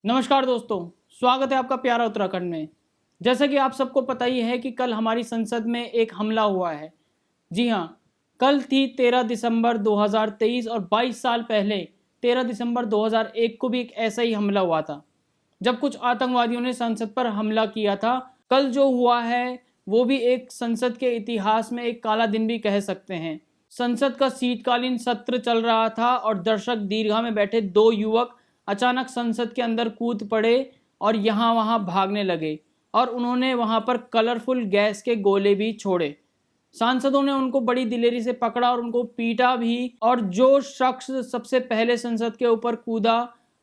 नमस्कार दोस्तों, स्वागत है आपका प्यारा उत्तराखंड में। जैसा कि आप सबको पता ही है कि कल हमारी संसद में एक हमला हुआ है। जी हाँ, कल थी 13 दिसंबर 2023 और 22 साल पहले 13 दिसंबर 2001 को भी एक ऐसा ही हमला हुआ था, जब कुछ आतंकवादियों ने संसद पर हमला किया था। कल जो हुआ है वो भी एक संसद के इतिहास में एक काला दिन भी कह सकते हैं। संसद का शीतकालीन सत्र चल रहा था और दर्शक दीर्घा में बैठे दो युवक अचानक संसद के अंदर कूद पड़े और यहाँ वहाँ भागने लगे और उन्होंने वहाँ पर कलरफुल गैस के गोले भी छोड़े। सांसदों ने उनको बड़ी दिलेरी से पकड़ा और उनको पीटा भी। और जो शख्स सबसे पहले संसद के ऊपर कूदा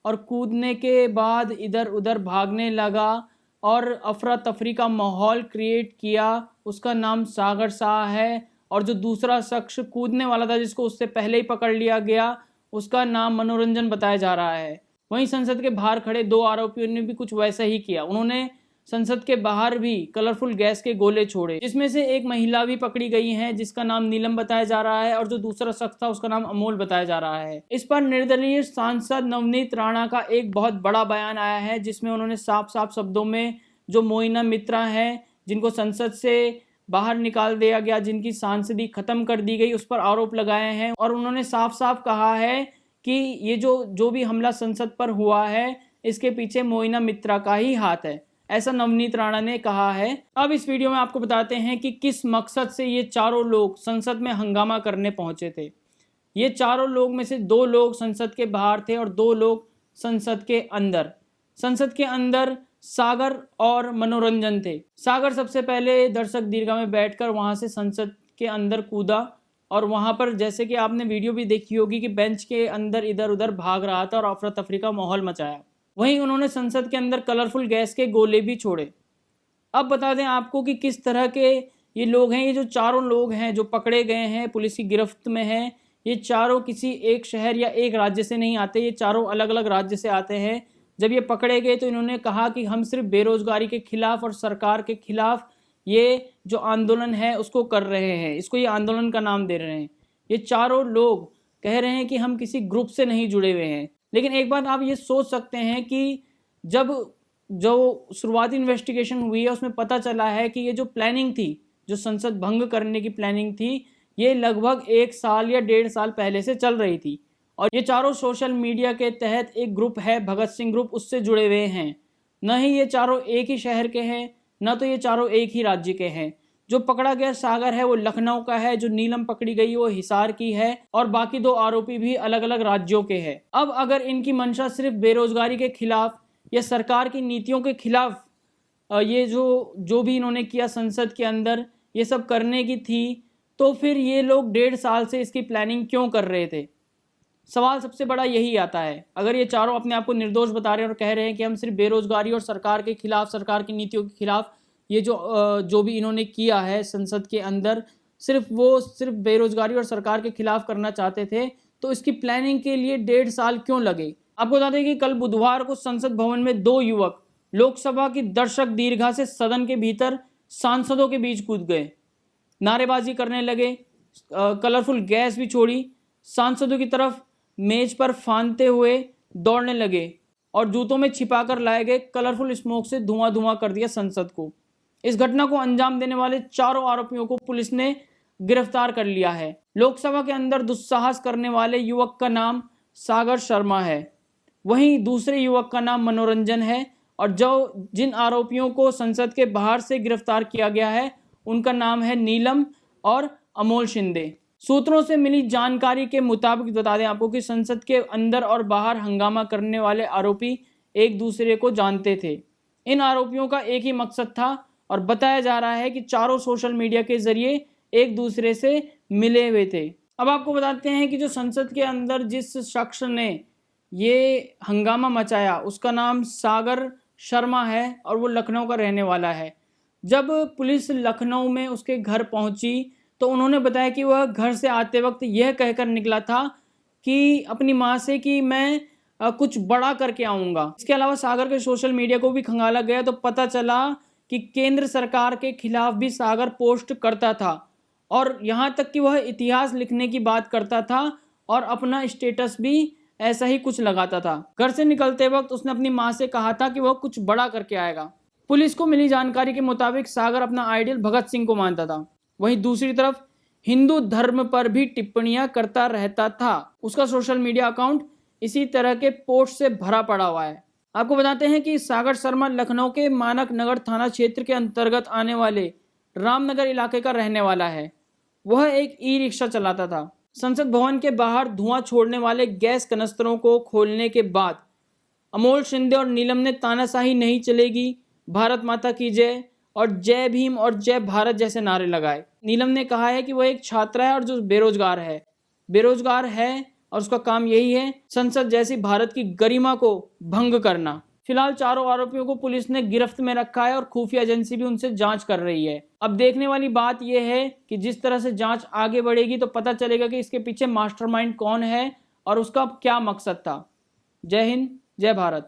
और कूदने के बाद इधर उधर भागने लगा और अफरा तफरी का माहौल क्रिएट किया, उसका नाम सागर शाह है। और जो दूसरा शख्स कूदने वाला था, जिसको उससे पहले ही पकड़ लिया गया, उसका नाम मनोरंजन बताया जा रहा है। वहीं संसद के बाहर खड़े दो आरोपियों ने भी कुछ वैसा ही किया। उन्होंने संसद के बाहर भी कलरफुल गैस के गोले छोड़े, जिसमें से एक महिला भी पकड़ी गई है जिसका नाम नीलम बताया जा रहा है और जो दूसरा शख्स था उसका नाम अमोल बताया जा रहा है। इस पर निर्दलीय सांसद नवनीत राणा का एक बहुत बड़ा बयान आया है, जिसमें उन्होंने साफ साफ शब्दों में जो मोइना मित्रा हैं, जिनको संसद से बाहर निकाल दिया गया, जिनकी सांसदी खत्म कर दी गई, उस पर आरोप लगाए हैं। और उन्होंने साफ साफ कहा है कि ये जो भी हमला संसद पर हुआ है, इसके पीछे मोइना मित्रा का ही हाथ है, ऐसा नवनीत राणा ने कहा है। अब इस वीडियो में आपको बताते हैं कि किस मकसद से ये चारों लोग संसद में हंगामा करने पहुंचे थे। ये चारों लोग में से दो लोग संसद के बाहर थे और दो लोग संसद के अंदर। संसद के अंदर सागर और मनोरंजन थे। सागर सबसे पहले दर्शक दीर्घा में बैठकर वहां से संसद के अंदर कूदा और वहां पर, जैसे कि आपने वीडियो भी देखी होगी, कि बेंच के अंदर इधर उधर भाग रहा था और अफरा तफरी का माहौल मचाया। वहीं उन्होंने संसद के अंदर कलरफुल गैस के गोले भी छोड़े। अब बता दें आपको कि किस तरह के ये लोग हैं। ये जो चारों लोग हैं जो पकड़े गए हैं, पुलिस की गिरफ्त में हैं, ये चारों किसी एक शहर या एक राज्य से नहीं आते, ये चारों अलग अलग राज्य से आते हैं। जब ये पकड़े गए तो इन्होंने कहा कि हम सिर्फ बेरोजगारी के खिलाफ और सरकार के खिलाफ ये जो आंदोलन है उसको कर रहे हैं, इसको ये आंदोलन का नाम दे रहे हैं। ये चारों लोग कह रहे हैं कि हम किसी ग्रुप से नहीं जुड़े हुए हैं। लेकिन एक बात आप ये सोच सकते हैं कि जब जो शुरुआती इन्वेस्टिगेशन हुई है उसमें पता चला है कि ये जो प्लानिंग थी, जो संसद भंग करने की प्लानिंग थी, ये लगभग 1 साल या 1.5 साल पहले से चल रही थी। और ये चारों सोशल मीडिया के तहत एक ग्रुप है भगत सिंह ग्रुप, उससे जुड़े हुए हैं। न ही ये चारों एक ही शहर के हैं, न तो ये चारों एक ही राज्य के हैं। जो पकड़ा गया सागर है वो लखनऊ का है, जो नीलम पकड़ी गई वो हिसार की है और बाकी दो आरोपी भी अलग अलग राज्यों के हैं। अब अगर इनकी मंशा सिर्फ बेरोजगारी के खिलाफ या सरकार की नीतियों के खिलाफ ये जो भी इन्होंने किया संसद के अंदर ये सब करने की थी, तो फिर ये लोग 1.5 साल से इसकी प्लानिंग क्यों कर रहे थे? सवाल सबसे बड़ा यही आता है। अगर ये चारों अपने आप को निर्दोष बता रहे हैं और कह रहे हैं कि हम सिर्फ बेरोजगारी और सरकार के खिलाफ, सरकार की नीतियों के खिलाफ ये जो भी इन्होंने किया है संसद के अंदर, सिर्फ बेरोजगारी और सरकार के खिलाफ करना चाहते थे, तो इसकी प्लानिंग के लिए 1.5 साल क्यों लगे? आपको बता दें कि कल बुधवार को संसद भवन में दो युवक लोकसभा की दर्शक दीर्घा से सदन के भीतर सांसदों के बीच कूद गए, नारेबाजी करने लगे, कलरफुल गैस भी छोड़ी, सांसदों की तरफ मेज पर फांदते हुए दौड़ने लगे और जूतों में छिपाकर लाए गए कलरफुल स्मोक से धुआं धुआं कर दिया संसद को। इस घटना को अंजाम देने वाले चारों आरोपियों को पुलिस ने गिरफ्तार कर लिया है। लोकसभा के अंदर दुस्साहस करने वाले युवक का नाम सागर शर्मा है, वहीं दूसरे युवक का नाम मनोरंजन है और जिन आरोपियों को संसद के बाहर से गिरफ्तार किया गया है उनका नाम है नीलम और अमोल शिंदे। सूत्रों से मिली जानकारी के मुताबिक बता दें आपको कि संसद के अंदर और बाहर हंगामा करने वाले आरोपी एक दूसरे को जानते थे। इन आरोपियों का एक ही मकसद था और बताया जा रहा है कि चारों सोशल मीडिया के जरिए एक दूसरे से मिले हुए थे। अब आपको बताते हैं कि जो संसद के अंदर जिस शख्स ने ये हंगामा मचाया उसका नाम सागर शर्मा है और वो लखनऊ का रहने वाला है। जब पुलिस लखनऊ में उसके घर पहुंची तो उन्होंने बताया कि वह घर से आते वक्त यह कहकर निकला था कि अपनी माँ से कि मैं कुछ बड़ा करके आऊँगा। इसके अलावा सागर के सोशल मीडिया को भी खंगाला गया तो पता चला कि केंद्र सरकार के खिलाफ भी सागर पोस्ट करता था और यहाँ तक कि वह इतिहास लिखने की बात करता था और अपना स्टेटस भी ऐसा ही कुछ लगाता था। घर से निकलते वक्त उसने अपनी माँ से कहा था कि वह कुछ बड़ा करके आएगा। पुलिस को मिली जानकारी के मुताबिक सागर अपना आइडियल भगत सिंह को मानता था। वहीं दूसरी तरफ हिंदू धर्म पर भी टिप्पणियां करता रहता था। उसका सोशल मीडिया अकाउंट इसी तरह के पोस्ट से भरा पड़ा हुआ है। आपको बताते हैं कि सागर शर्मा लखनऊ के मानक नगर थाना क्षेत्र के अंतर्गत आने वाले रामनगर इलाके का रहने वाला है। वह एक ई रिक्शा चलाता था। संसद भवन के बाहर धुआं छोड़ने वाले गैस कनस्तरों को खोलने के बाद अमोल शिंदे और नीलम ने तानाशाही नहीं चलेगी, भारत माता की जय और जय भीम और जय भारत जैसे नारे लगाए। नीलम ने कहा है कि वह एक छात्रा है और जो बेरोजगार है और उसका काम यही है संसद जैसी भारत की गरिमा को भंग करना। फिलहाल चारों आरोपियों को पुलिस ने गिरफ्त में रखा है और खुफिया एजेंसी भी उनसे जांच कर रही है। अब देखने वाली बात यह है कि जिस तरह से जांच आगे बढ़ेगी तो पता चलेगा कि इसके पीछे मास्टरमाइंड कौन है और उसका क्या मकसद था। जय हिंद, जय भारत।